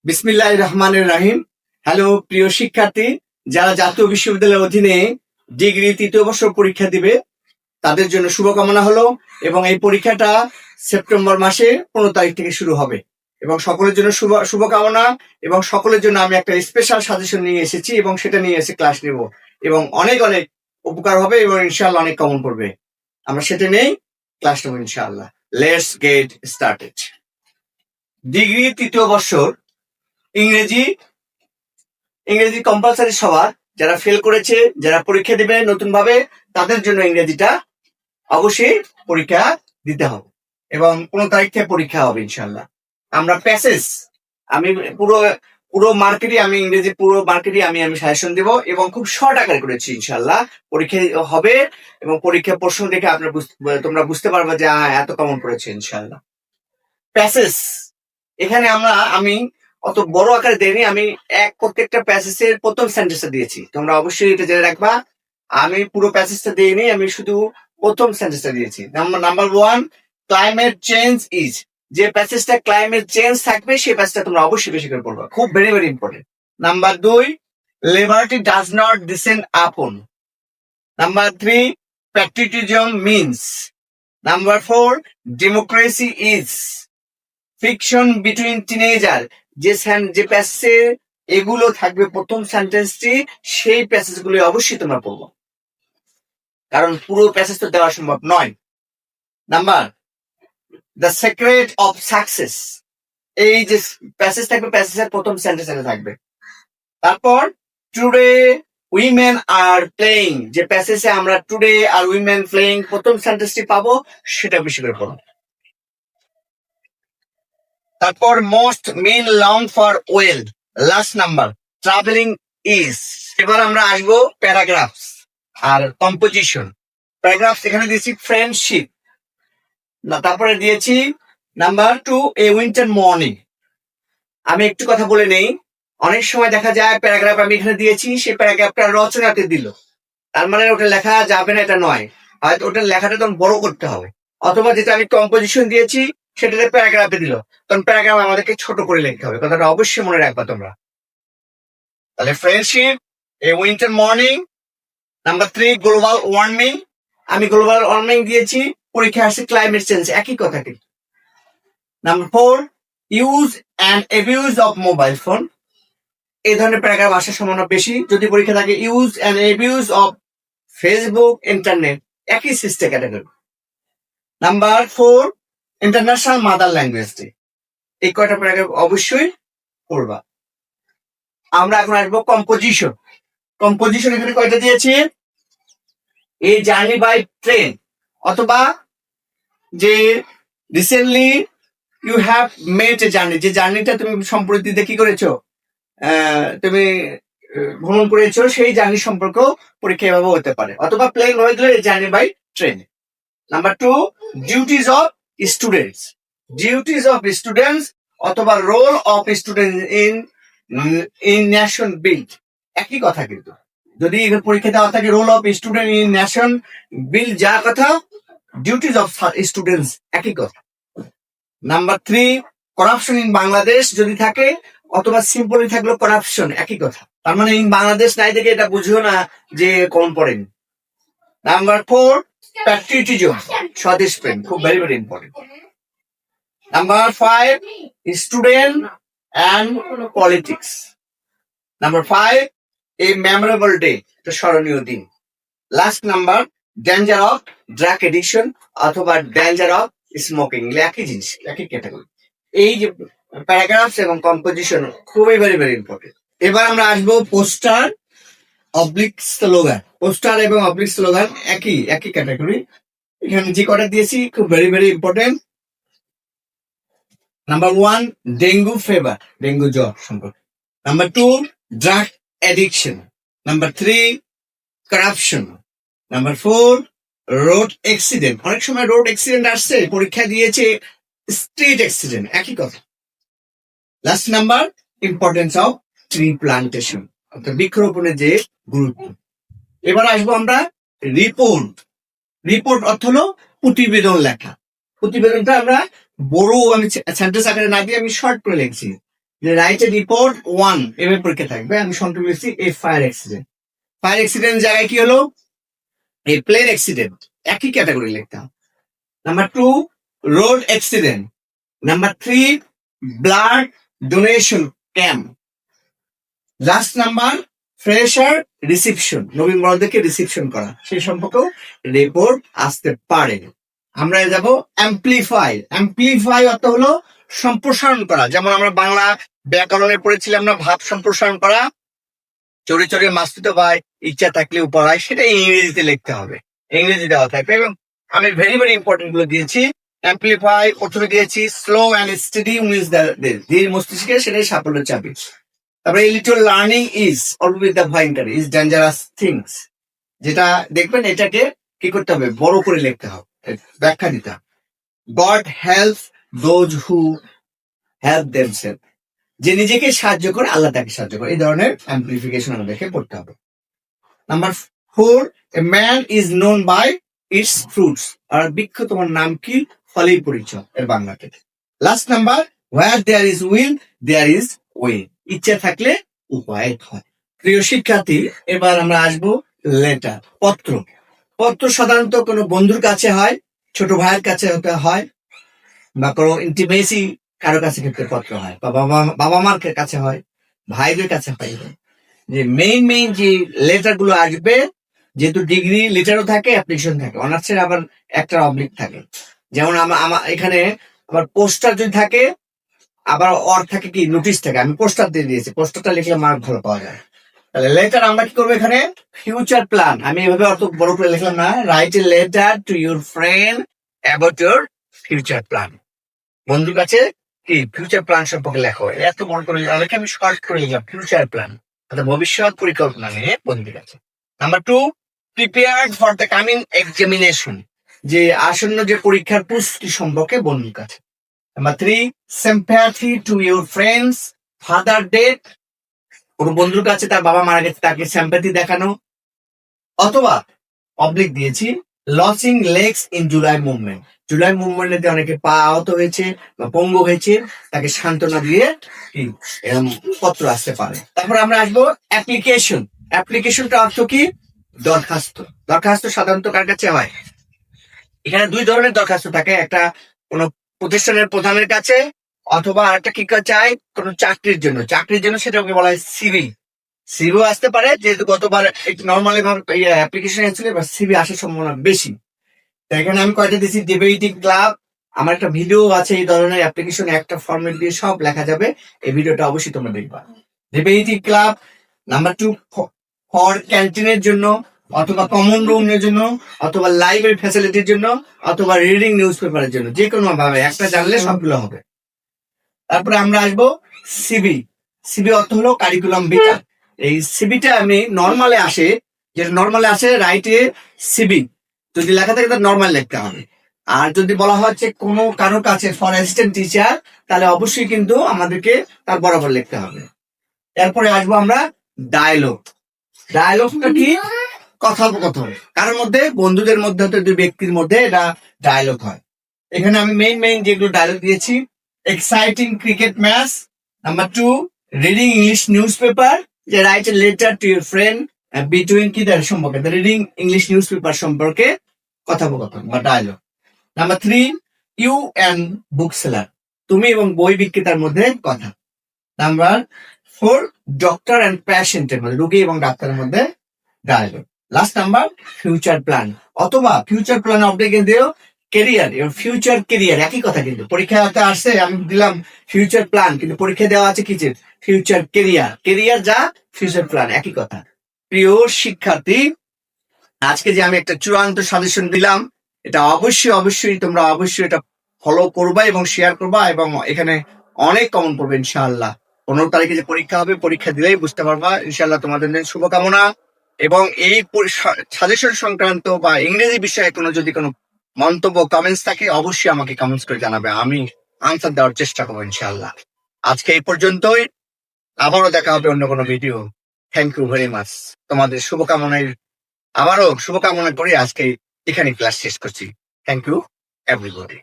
বিসমিল্লাহির রহমানির রহিম। হ্যালো প্রিয় শিক্ষার্থী, যারা জাতীয় বিশ্ববিদ্যালয়ের অধীনে ডিগ্রি তৃতীয় বর্ষ পরীক্ষা দিবে তাদের জন্য শুভকামনা হলো। এবং এই পরীক্ষাটা সেপ্টেম্বর মাসে 15 তারিখ থেকে শুরু হবে এবং সকলের জন্য শুভকামনা। এবং সকলের জন্য আমি একটা স্পেশাল সাজেশন নিয়ে এসেছি এবং সেটা নিয়ে এসে ক্লাস নেব এবং অনেক অনেক উপকার হবে এবং ইনশাআল্লাহ অনেক কমন পড়বে। আমরা সেটা নেই ক্লাস নেব ইনশাআল্লাহ। Let's get started. ডিগ্রি তৃতীয় বর্ষর ইংরেজি কম্পালসারি সবার, যারা ফেল করেছে, যারা পরীক্ষা দেবে নতুন ভাবে, তাদের জন্য ইংরেজিটা অবশ্যই পরীক্ষা দিতে হবে এবং 15 তারিখ থেকে পরীক্ষা হবে ইনশাল্লাহ। আমরা প্যাসেজ আমি পুরো মার্কেটই আমি ইংরেজি আমি সাজেশন দেব এবং খুব শর্ট আকারে করেছি ইনশাল্লাহ। পরীক্ষা হবে এবং পরীক্ষা প্রশ্ন দেখে তোমরা বুঝতে পারবে যে এত কমন পড়েছে ইনশাল্লাহ। প্যাসেজ এখানে আমি অত বড় আকারে দেয়নি, আমি প্রত্যেকটা প্যাসেজের প্রথম সেন্টেন্সটা দিয়েছি। তোমরা অবশ্যই এটা জেনে রাখবা, আমি পুরো প্যাসেজটা দিইনি, আমি শুধু প্রথম সেন্টেন্সটা দিয়েছি। Number 1, climate change is. যে প্যাসেজটা ক্লাইমেট চেঞ্জ থাকবে সেই প্যাসেজটা তোমরা অবশ্যই বেশি করে পড়বা, খুব very very important. Number 2, liberty does not descend upon. Number 3, patriotism means. Number 4, democracy is fiction between teenager. যে প্যাসেজে এগুলো থাকবে প্রথম সেন্টেন্সটি, সেই প্যাসেজ গুলো অবশ্যই তোমরা পড়বো, কারণ পুরো প্যাসেজ তো দেওয়া সম্ভব নয়। Number the secret of success, এই যে প্যাসেজ থাকবে প্যাসেজের প্রথম সেন্টেন্সে থাকবে। তারপর টুডে উইমেন আর প্লেইং, যে প্যাসেজে আমরা টুডে আর উইমেন প্লেইং প্রথম সেন্টেন্সটি পাবো, সেটা বেশি করে পড়ো। তারপর most men long for well, last number travelling is. এবার আমরা আসবো প্যারাগ্রাফস আর কম্পোজিশন। প্যারাগ্রাফস এখানে দিয়েছি ফ্রেন্ডশিপ, তারপরে দিয়েছি নাম্বার 2, এ উইন্টার মর্নিং। আমি একটু কথা বলে নেই, অনেক সময় দেখা যায় প্যারাগ্রাফ আমি এখানে দিয়েছি, সেই প্যারাগ্রাফটা রচনাতে দিল, তার মানে ওটা লেখা যাবে না, এটা নয়, হয়তো ওটার লেখাটা তখন বড় করতে হবে। অথবা যেটা আমি কম্পোজিশন দিয়েছি সেটাতে প্যারাগ্রাফে দিল, তখন প্যারাগ্রাফ আমাদেরকে ছোট করে লিখতে হবে, কথাটা অবশ্যই মনে রাখবা তোমরা। তাহলে friendship, a winter morning. Number 3, global warming, আমি গ্লোবাল ওয়ার্মিং দিয়েছি, পরীক্ষা আসছে ক্লাইমেট চেঞ্জ, একই কথা কিন্তু। Number 4, use and abuse of mobile phone. এই ধরনের প্যারাগ্রাফ আসার সম্ভাবনা বেশি যদি পরীক্ষা থাকে। Use and abuse of Facebook, internet, একই system category. Number 4, international mother language day. এই কয়টা প্যারাগ্রাফ অবশ্যই পড়বা। আমরা এখন আসবো কম্পোজিশন। কম্পোজিশন এখানে কয়টা দিয়েছি, এ জার্নি বাই ট্রেন, অথবা যে recently you have made a journey, যে জার্নিটা তুমি সম্প্রতি কি করেছো, তুমি ভ্রমণ করেছো, সেই জার্নি সম্পর্ক পরীক্ষা এভাবে হতে পারে। অথবা প্লেন হয়ে গেলে journey by train. Number 2, duties of students. Duties of students অথবা role of student in nation build, একই কথা কিন্তু। যদি পরীক্ষা দেওয়া থাকে role of student in nation build, যা কথা, ডিউটিজ অফ স্টুডেন্টস একই কথা। নাম্বার 3, করাপশন ইন বাংলাদেশ যদি থাকে, অথবা সিম্পলি থাকলো করাপশন, একই কথা। তার মানে ইন বাংলাদেশ নাই থেকে এটা বুঝিও না যে কম পড়েনি। নাম্বার 4, প্যাট্রিয়টিজম, স্বদেশ প্রেম, খুব very very important. Number 5, student and politics. Number 5, a memorable day, একটা স্মরণীয় দিন। Last number, danger of drug addiction অথবা ডেঞ্জার অফ স্মোকিং, একই জিনিস, একই ক্যাটাগরি। এই যে প্যারাগ্রাফস এবং কম্পোজিশন খুবই ভেরি ভেরি ইম্পর্টেন্ট। এবার আমরা আসবো পোস্টার অবলিক স্লোগান। পোস্টার এবং অবলিক স্লোগান একই ক্যাটাগরি। এখানে যে কটা দিয়েছি খুব very very important. Number 1, dengue fever, dengue জ্বর সম্পর্কে। Number 2, drug addiction. Number 3, corruption. Number 4, road accident. অনেক সময় রোড অ্যাক্সিডেন্ট আসছে, পরীক্ষা দিয়েছে স্ট্রিট অ্যাক্সিডেন্ট, একই কথা। Last number, importance of tree plantation, অর্থাৎ বৃক্ষরোপণের যে গুরুত্ব। এবার আসবো আমরা রিপোর্ট। রিপোর্ট অর্থ হলো প্রতিবেদন লেখা। প্রতিবেদনটা আমরা বড়, আমি সেন্টেন্স আকারে না দিয়ে আমি শর্ট করে লিখছি। যে রাইট এ রিপোর্ট 1 এভাবে পরীক্ষা থাকবে। আমি সংক্ষেপে লিখছি a fire accident. Fire accident জায়গায় কি হলো, এ প্লেন অ্যাক্সিডেন্ট, একই ক্যাটাগরি লিখতাম। Number 2 road accident. Number 3 blood donation camp. Last number fresher reception, নবীন বড়দেরকে রিসিপশন করা, সেই সম্পর্কেও রিপোর্ট আসতে পারে। আমরা যাব অ্যাম্প্লিফাই। অ্যাম্প্লিফাই অর্থ হলো সম্প্রসারণ করা। যেমন আমরা বাংলা ব্যাকরণে পড়েছিলাম না, ভাব সম্প্রসারণ করা, চড়ে চড়ে মাস্তুত ভাই ইচ্ছা থাকলে উপরায়, সেটা ইংরেজিতে লিখতে হবে, ইংরেজি দেওয়া থাকবে। এবং আমি ভেরি ভেরি ইম্পর্টেন্ট গুলো দিয়েছি। অ্যাম্প্লিফাই প্রথমে দিয়েছি slow and steady wins the ধীর মস্তিষ্কে সেটাই সাফল্য চাবি। তারপরে এই little learning is always with the ভয়ঙ্কর ইজ ডেঞ্জারাস থিংস, যেটা দেখবেন এটাকে কি করতে হবে, বড় করে লিখতে হবে, ব্যাখ্যা দিতে হবে। God help those who help themselves, যে নিজেকে সাহায্য করে আল্লাহ তাকে সাহায্য করে, এই ধরনের অ্যাম্প্লিফিকেশন আমাদেরকে পড়তে হবে। Number 4 a man is known by its fruits, আর বৃক্ষ তোমার নাম কি, ফলেই পরিচয় এর বাংলাতে। Last number where there is will there is way, ইচ্ছা থাকলে উপায় হয়। প্রিয় শিক্ষার্থী, এবার আমরা আসবো লেটার, পত্র। পত্র সাধারণত কোনো বন্ধুর কাছে হয়, ছোট ভাইয়ের কাছে হতে হয়, বা কোনো ইন্টিমেসি কারো কাছে ক্ষেত্রে পত্র হয়, বা বাবা মার কাছে হয়, ভাইদের কাছে হয়। যে মেইন যে লেটার গুলো আসবে, যেহেতু ডিগ্রি লেটারও থাকে, অ্যাপ্লিকেশন থাকে, অনার্সের আবার একটা অবলিক থাকে। যেমন আমার এখানে আবার পোস্টার যদি থাকে, আবার অর থাকে কি নোটিশ থাকে, আমি পোস্টার দিয়ে দিয়েছি, পোস্টারটা লিখলে মার্ক ভালো পাওয়া যায়। তাহলে লেটার আমরা কি করবো, এখানে ফিউচার প্ল্যান, আমি এভাবে অত বড় করে লিখলাম না, right a letter to your friend about your future plan, বন্ধুর কাছে কি ফিউচার প্ল্যান সম্পর্কে লেখো। এত মনে করে আমি শর্ট করে লিখলাম ফিউচার প্ল্যান, অর্থাৎ ভবিষ্যৎ পরিকল্পনা নিয়ে বন্ধুর কাছে। Number 2 prepared for the coming examination, যে আসন্ন যে পরীক্ষার প্রস্তুতি সম্পর্কে বন্ধুর কাছে। Number 3 sympathy to your friends father death, কোন বন্ধুর কাছে তার বাবা মারা গেছে, তাকে সিম্প্যাথি দেখানো। অথবা অবলিক দিয়েছি losing legs in July movement, July মুভমেন্টে অনেকে পা আহত হয়েছে বা পঙ্গু হয়েছে, তাকে সান্ত্বনা দিয়ে এরকম পত্র আসতে পারে। তারপর আমরা আসবো অ্যাপ্লিকেশন। অ্যাপ্লিকেশনটা অর্থ কি, দরখাস্ত। দরখাস্ত সাধারণত কার কাছে হয়, এখানে 2 ধরনের দরখাস্ত থাকে, একটা কোন প্রতিষ্ঠানের প্রধানের কাছে, অথবা আরেকটা কি চাই কোন চাকরির জন্য, চাকরির জন্য সেটাকে বলা হয় সিভি। সিভিও আসতে পারে, যেহেতু গতবার একটু নর্মালি ভাবে অ্যাপ্লিকেশন এসেছিল, এবার সিভি আসার সম্ভাবনা বেশি। তো এখানে আমি কয়টা দিচ্ছি, ডিবেটিং ক্লাব, আমার একটা ভিডিও আছে এই ধরনের অ্যাপ্লিকেশন, একটা ফরম্যাট দিয়ে সব লেখা যাবে, এই ভিডিওটা অবশ্যই তোমরা দেখবা। Debating club. নাম্বার 2 ফর ক্যান্টিনের জন্য, অথবা কমন রুমের জন্য, অথবা লাইব্রেরি ফ্যাসিলিটির জন্য, অথবা রিডিং নিউজ পেপারের জন্য, যে কোনো ভাবে একটা জানলে সবগুলো হবে। তারপরে আমরা আসবো সিবি। সিবি অর্থ হলো কারিকুলাম ভিটা। এই সিবিটা আমি নর্মালে আসে, যেটা নর্মালে আসে রাইটে সিবি, যদি লেখা থাকে তাহলে নর্মাল লিখতে হবে। আর যদি বলা হচ্ছে কোনো কারোর কাছে ফর অ্যাসিস্ট্যান্ট টিচার, তাহলে অবশ্যই কিন্তু আমাদেরকে তার বরাবর লিখতে হবে। এরপরে আসবো আমরা ডায়লগ। ডায়লগটা কি, কথোপকথন, কারোর মধ্যে, বন্ধুদের মধ্যে, 2 ব্যক্তির মধ্যে এটা ডায়লগ হয়। এখানে আমি মেইন যেগুলো ডায়লগ দিয়েছি, exciting cricket match. Number 2 reading English newspaper, যে write a letter to your friend between কি তার সম্পর্কে, রিডিং ইংলিশ নিউজ পেপার সম্পর্কে কথোপকথন বা dialogue. Number 3 you and book seller, তুমি এবং বই বিক্রেতার মধ্যে কথা। নাম্বার 4 ডক্টর অ্যান্ড প্যাশেন্টের মধ্যে, রোগী এবং ডাক্তারের মধ্যে dialogue. Last number future plan, অথবা ফিউচার প্ল্যান অবলিকে দিও কেরিয়ার, এবং ফিউচার কেরিয়ার একই কথা, কিন্তু পরীক্ষাতে আসছে আমি দিলাম ফিউচার প্ল্যান, কিন্তু পরীক্ষা দেওয়া আছে কি ফিউচার কেরিয়ার, কেরিয়ার যা ফিউচার প্ল্যান একই কথা। প্রিয় শিক্ষার্থী, আজকে যে আমি একটা চূড়ান্ত সাজেশন দিলাম, এটা অবশ্যই তোমরা অবশ্যই এটা ফলো করবা এবং শেয়ার করবা, এবং এখানে অনেক কমন পড়বে ইনশাআল্লাহ। 15 তারিখে যে পরীক্ষা হবে, পরীক্ষা দিলেই বুঝতে পারবা ইনশাআল্লাহ। তোমাদের জন্য শুভকামনা। এবং এই সাজেশন সংক্রান্ত বা ইংরেজি বিষয়ে যদি কোনো মন্তব্য কমেন্টস থাকে, অবশ্যই আমাকে কমেন্টস করে জানাবে, আমি আনসার দেওয়ার চেষ্টা করবো ইনশাআল্লাহ। আজকে এই পর্যন্তই, আবারও দেখা হবে অন্য কোনো video. Thank you very much. তোমাদের আবারও শুভকামনা করে আজকে এখানে ক্লাস শেষ করছি। Thank you everybody.